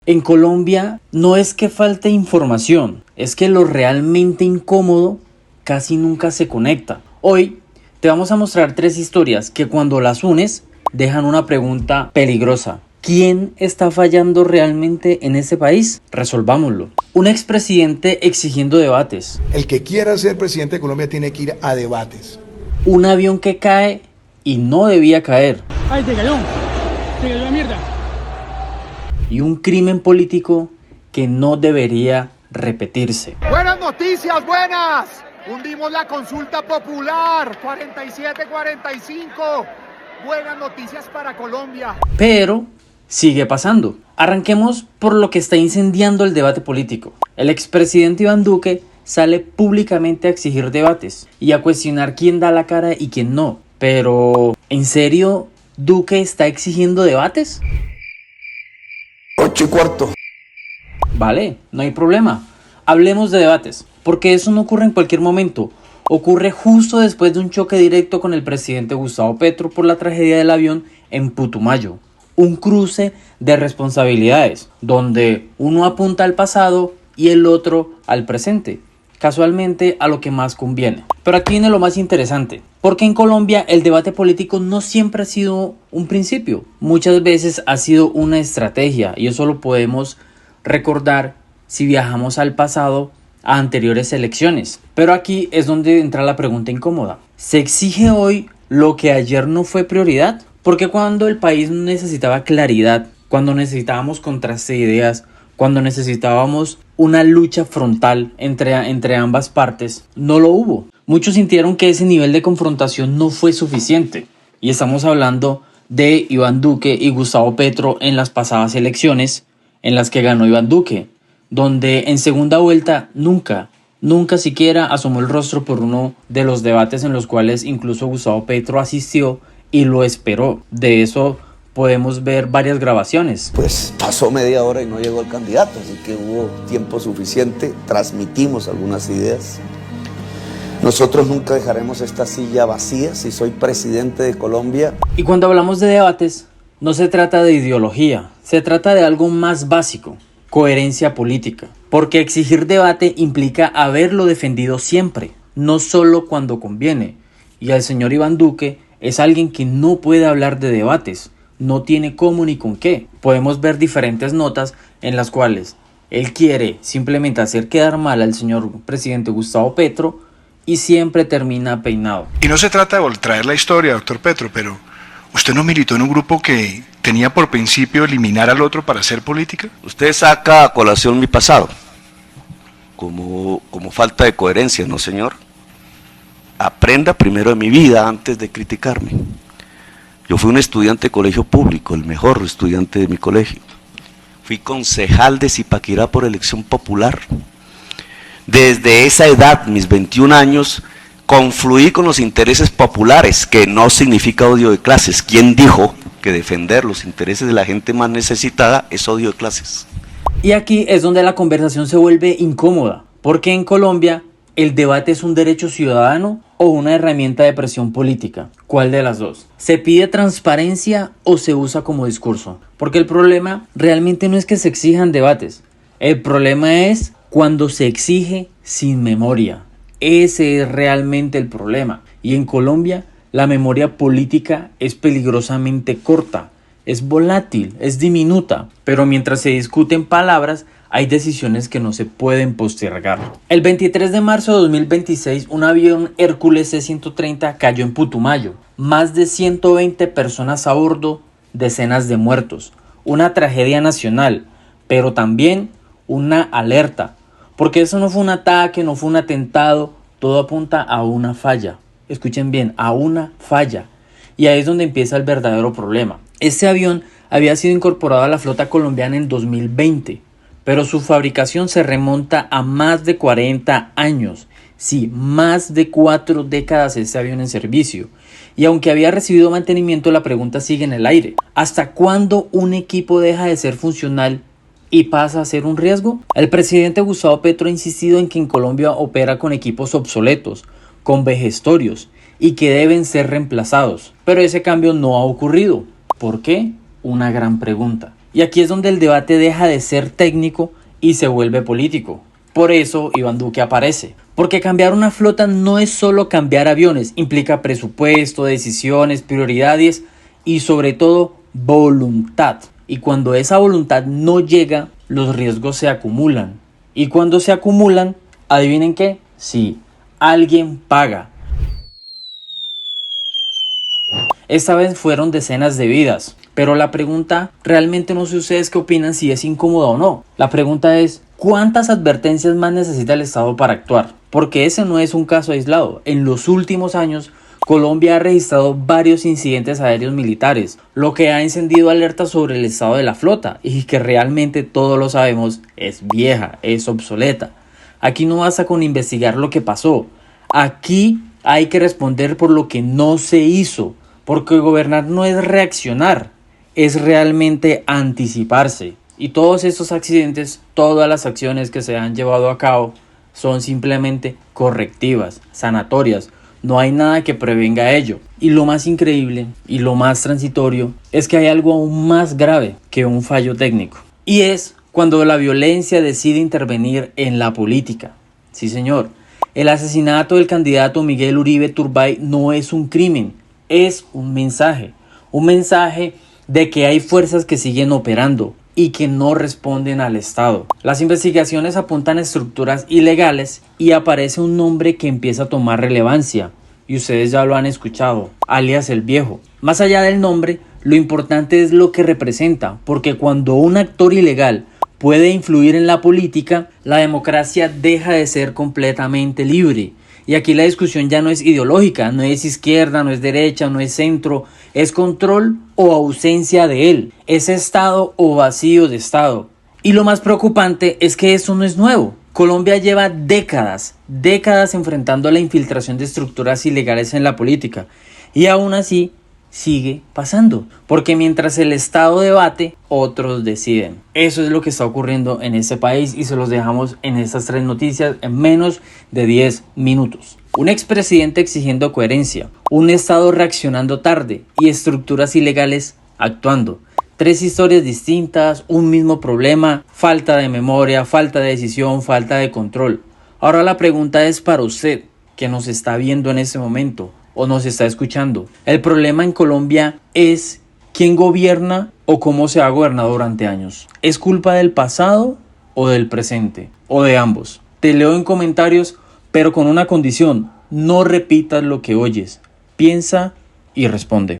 En Colombia no es que falte información, es que lo realmente incómodo casi nunca se conecta. Hoy te vamos a mostrar 3 historias que cuando las unes dejan una pregunta peligrosa. ¿Quién está fallando realmente en ese país? Resolvámoslo. Un expresidente exigiendo debates. El que quiera ser presidente de Colombia tiene que ir a debates. Un avión que cae y no debía caer. ¡Ay, te cayó la mierda! Y un crimen político que no debería repetirse. ¡Buenas noticias, buenas! Hundimos la consulta popular, 47-45. Buenas noticias para Colombia. Pero sigue pasando. Arranquemos por lo que está incendiando el debate político. El expresidente Iván Duque sale públicamente a exigir debates y a cuestionar quién da la cara y quién no. Pero, ¿en serio Duque está exigiendo debates? 8:15. Vale, no hay problema. Hablemos de debates, porque eso no ocurre en cualquier momento. Ocurre justo después de un choque directo con el presidente Gustavo Petro por la tragedia del avión en Putumayo. Un cruce de responsabilidades, donde uno apunta al pasado y el otro al presente. Casualmente a lo que más conviene. Pero aquí viene lo más interesante, porque en Colombia el debate político no siempre ha sido un principio, muchas veces ha sido una estrategia, y eso lo podemos recordar si viajamos al pasado a anteriores elecciones. Pero aquí es donde entra la pregunta incómoda. ¿Se exige hoy lo que ayer no fue prioridad? Porque cuando el país necesitaba claridad, cuando necesitábamos contraste de ideas, cuando necesitábamos una lucha frontal entre ambas partes, no lo hubo. Muchos sintieron que ese nivel de confrontación no fue suficiente. Y estamos hablando de Iván Duque y Gustavo Petro en las pasadas elecciones, en las que ganó Iván Duque, donde en segunda vuelta nunca siquiera asomó el rostro por uno de los debates en los cuales incluso Gustavo Petro asistió y lo esperó. De eso podemos ver varias grabaciones. Pues pasó media hora y no llegó el candidato, así que hubo tiempo suficiente, transmitimos algunas ideas. Nosotros nunca dejaremos esta silla vacía si soy presidente de Colombia. Y cuando hablamos de debates, no se trata de ideología, se trata de algo más básico, coherencia política. Porque exigir debate implica haberlo defendido siempre, no solo cuando conviene. Y el señor Iván Duque es alguien que no puede hablar de debates. No tiene cómo ni con qué. Podemos ver diferentes notas en las cuales él quiere simplemente hacer quedar mal al señor presidente Gustavo Petro y siempre termina peinado. Y no se trata de traer la historia, doctor Petro, pero ¿usted no militó en un grupo que tenía por principio eliminar al otro para hacer política? Usted saca a colación mi pasado como falta de coherencia, ¿no, señor? Aprenda primero de mi vida antes de criticarme. Yo fui un estudiante de colegio público, el mejor estudiante de mi colegio. Fui concejal de Zipaquirá por elección popular. Desde esa edad, mis 21 años, confluí con los intereses populares, que no significa odio de clases. ¿Quién dijo que defender los intereses de la gente más necesitada es odio de clases? Y aquí es donde la conversación se vuelve incómoda, porque en Colombia ¿el debate es un derecho ciudadano o una herramienta de presión política? ¿Cuál de las dos? ¿Se pide transparencia o se usa como discurso? Porque el problema realmente no es que se exijan debates. El problema es cuando se exige sin memoria. Ese es realmente el problema. Y en Colombia la memoria política es peligrosamente corta, es volátil, es diminuta. Pero mientras se discuten palabras, hay decisiones que no se pueden postergar. El 23 de marzo de 2026, un avión Hércules C-130 cayó en Putumayo. Más de 120 personas a bordo, decenas de muertos. Una tragedia nacional, pero también una alerta. Porque eso no fue un ataque, no fue un atentado, todo apunta a una falla. Escuchen bien, a una falla. Y ahí es donde empieza el verdadero problema. Este avión había sido incorporado a la flota colombiana en 2020. Pero su fabricación se remonta a más de 40 años. Sí, más de 4 décadas este avión en servicio. Y aunque había recibido mantenimiento, la pregunta sigue en el aire. ¿Hasta cuándo un equipo deja de ser funcional y pasa a ser un riesgo? El presidente Gustavo Petro ha insistido en que en Colombia opera con equipos obsoletos, con vejestorios y que deben ser reemplazados. Pero ese cambio no ha ocurrido. ¿Por qué? Una gran pregunta. Y aquí es donde el debate deja de ser técnico y se vuelve político. Por eso Iván Duque aparece. Porque cambiar una flota no es solo cambiar aviones, implica presupuesto, decisiones, prioridades y sobre todo voluntad. Y cuando esa voluntad no llega, los riesgos se acumulan. Y cuando se acumulan, ¿adivinen qué? Sí, alguien paga. Esta vez fueron decenas de vidas, pero la pregunta, realmente no sé ustedes qué opinan si es incómoda o no. La pregunta es, ¿cuántas advertencias más necesita el Estado para actuar? Porque ese no es un caso aislado. En los últimos años, Colombia ha registrado varios incidentes aéreos militares, lo que ha encendido alertas sobre el estado de la flota y que realmente todos lo sabemos es vieja, es obsoleta. Aquí no basta con investigar lo que pasó, aquí hay que responder por lo que no se hizo, porque gobernar no es reaccionar, es realmente anticiparse. Y todos estos accidentes, todas las acciones que se han llevado a cabo son simplemente correctivas, sanatorias. No hay nada que prevenga ello. Y lo más increíble y lo más transitorio es que hay algo aún más grave que un fallo técnico. Y es cuando la violencia decide intervenir en la política. Sí, señor. El asesinato del candidato Miguel Uribe Turbay no es un crimen, es un mensaje. Un mensaje de que hay fuerzas que siguen operando y que no responden al Estado. Las investigaciones apuntan a estructuras ilegales y aparece un nombre que empieza a tomar relevancia. Y ustedes ya lo han escuchado, alias el Viejo. Más allá del nombre, lo importante es lo que representa, porque cuando un actor ilegal puede influir en la política, la democracia deja de ser completamente libre. Y aquí la discusión ya no es ideológica, no es izquierda, no es derecha, no es centro, es control o ausencia de él, es Estado o vacío de Estado. Y lo más preocupante es que eso no es nuevo. Colombia lleva décadas enfrentando la infiltración de estructuras ilegales en la política y aún así sigue pasando, porque mientras el Estado debate, otros deciden. Eso es lo que está ocurriendo en este país y se los dejamos en estas 3 noticias en menos de 10 minutos. Un expresidente exigiendo coherencia, un Estado reaccionando tarde y estructuras ilegales actuando. 3 historias distintas, un mismo problema, falta de memoria, falta de decisión, falta de control. Ahora la pregunta es para usted, que nos está viendo en este momento o nos está escuchando. El problema en Colombia es quién gobierna o cómo se ha gobernado durante años. ¿Es culpa del pasado o del presente? O de ambos. Te leo en comentarios, pero con una condición: no repitas lo que oyes. Piensa y responde.